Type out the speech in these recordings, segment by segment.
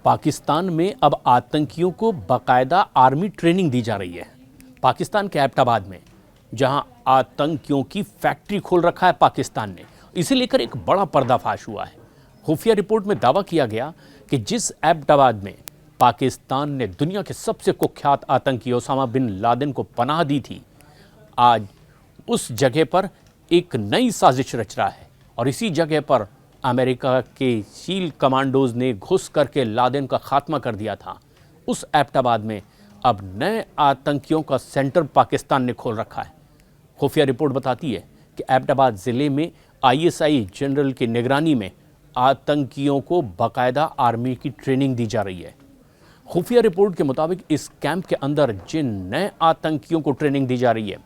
पाकिस्तान में अब आतंकियों को बाकायदा आर्मी ट्रेनिंग दी जा रही है। पाकिस्तान के एबटाबाद में, जहां आतंकियों की फैक्ट्री खोल रखा है पाकिस्तान ने, इसे लेकर एक बड़ा पर्दाफाश हुआ है। खुफिया रिपोर्ट में दावा किया गया कि जिस एबटाबाद में पाकिस्तान ने दुनिया के सबसे कुख्यात आतंकी ओसामा बिन लादेन को पनाह दी थी, आज उस जगह पर एक नई साजिश रच रहा है और इसी जगह पर अमेरिका के शील कमांडोज ने घुस करके लादेन का खात्मा कर दिया था। उस एबटाबाद में अब नए आतंकियों का सेंटर पाकिस्तान ने खोल रखा है। खुफिया रिपोर्ट बताती है कि एबटाबाद ज़िले में आईएसआई जनरल की निगरानी में आतंकियों को बाकायदा आर्मी की ट्रेनिंग दी जा रही है। खुफिया रिपोर्ट के मुताबिक इस कैंप के अंदर जिन नए आतंकियों को ट्रेनिंग दी जा रही है,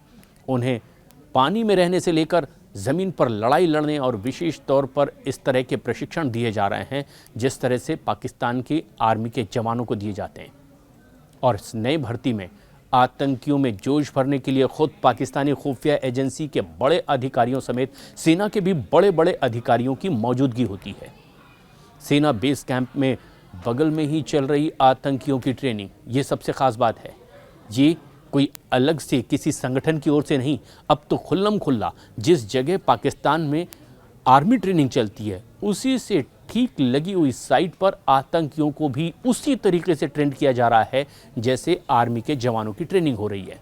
उन्हें पानी में रहने से लेकर ज़मीन पर लड़ाई लड़ने और विशेष तौर पर इस तरह के प्रशिक्षण दिए जा रहे हैं जिस तरह से पाकिस्तान की आर्मी के जवानों को दिए जाते हैं। और इस नई भर्ती में आतंकियों में जोश भरने के लिए खुद पाकिस्तानी खुफिया एजेंसी के बड़े अधिकारियों समेत सेना के भी बड़े बड़े अधिकारियों की मौजूदगी होती है। सेना बेस कैंप में बगल में ही चल रही आतंकियों की ट्रेनिंग, ये सबसे ख़ास बात है। ये कोई अलग से किसी संगठन की ओर से नहीं, अब तो खुल्लम खुल्ला जिस जगह पाकिस्तान में आर्मी ट्रेनिंग चलती है उसी से ठीक लगी हुई साइट पर आतंकियों को भी उसी तरीके से ट्रेंड किया जा रहा है जैसे आर्मी के जवानों की ट्रेनिंग हो रही है।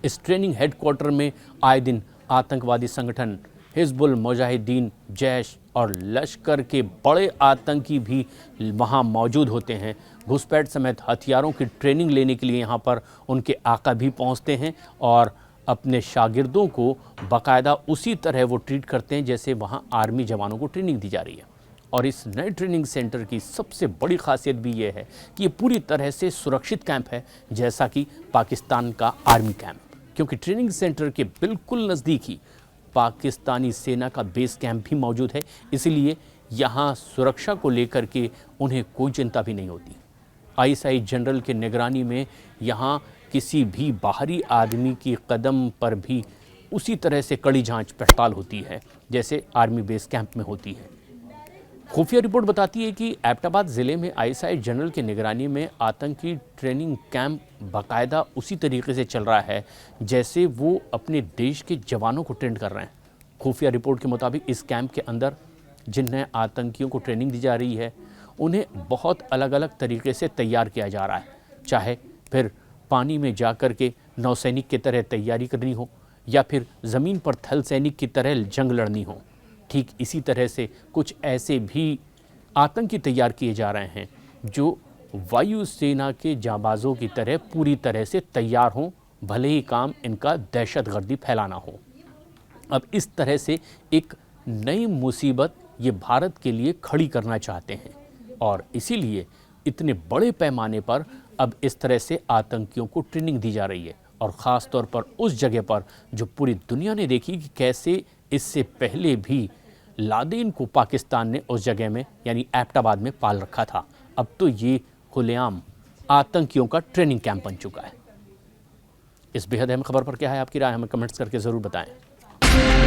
इस ट्रेनिंग हेडक्वार्टर में आए दिन आतंकवादी संगठन हिजबुल मुजाहिदीन, जैश और लश्कर के बड़े आतंकी भी वहाँ मौजूद होते हैं। घुसपैठ समेत हथियारों की ट्रेनिंग लेने के लिए यहाँ पर उनके आका भी पहुँचते हैं और अपने शागिर्दों को बाकायदा उसी तरह वो ट्रीट करते हैं जैसे वहाँ आर्मी जवानों को ट्रेनिंग दी जा रही है। और इस नए ट्रेनिंग सेंटर की सबसे बड़ी खासियत भी ये है कि ये पूरी तरह से सुरक्षित कैंप है, जैसा कि पाकिस्तान का आर्मी कैंप, क्योंकि ट्रेनिंग सेंटर के बिल्कुल नज़दीक ही पाकिस्तानी सेना का बेस कैंप भी मौजूद है। इसलिए यहाँ सुरक्षा को लेकर के उन्हें कोई चिंता भी नहीं होती। आईएसआई जनरल के निगरानी में यहाँ किसी भी बाहरी आदमी की कदम पर भी उसी तरह से कड़ी जांच पड़ताल होती है जैसे आर्मी बेस कैंप में होती है। खुफिया रिपोर्ट बताती है कि एबटाबाद ज़िले में आईएसआई जनरल की निगरानी में आतंकी ट्रेनिंग कैंप बाकायदा उसी तरीके से चल रहा है जैसे वो अपने देश के जवानों को ट्रेंड कर रहे हैं। खुफिया रिपोर्ट के मुताबिक इस कैंप के अंदर जिन नए आतंकियों को ट्रेनिंग दी जा रही है उन्हें बहुत अलग अलग तरीके से तैयार किया जा रहा है, चाहे फिर पानी में जा कर के नौसैनिक की तरह तैयारी करनी हो या फिर ज़मीन पर थल सैनिक की तरह जंग लड़नी हो। ठीक इसी तरह से कुछ ऐसे भी आतंकी तैयार किए जा रहे हैं जो वायुसेना के जांबाजों की तरह पूरी तरह से तैयार हों, भले ही काम इनका दहशतगर्दी फैलाना हो। अब इस तरह से एक नई मुसीबत ये भारत के लिए खड़ी करना चाहते हैं और इसीलिए इतने बड़े पैमाने पर अब इस तरह से आतंकियों को ट्रेनिंग दी जा रही है और ख़ास तौर पर उस जगह पर जो पूरी दुनिया ने देखी कि कैसे इससे पहले भी लादेन को पाकिस्तान ने उस जगह में यानी एबटाबाद में पाल रखा था। अब तो ये खुलेआम आतंकियों का ट्रेनिंग कैंप बन चुका है। इस बेहद अहम खबर पर क्या है आपकी राय, हमें कमेंट्स करके ज़रूर बताएं।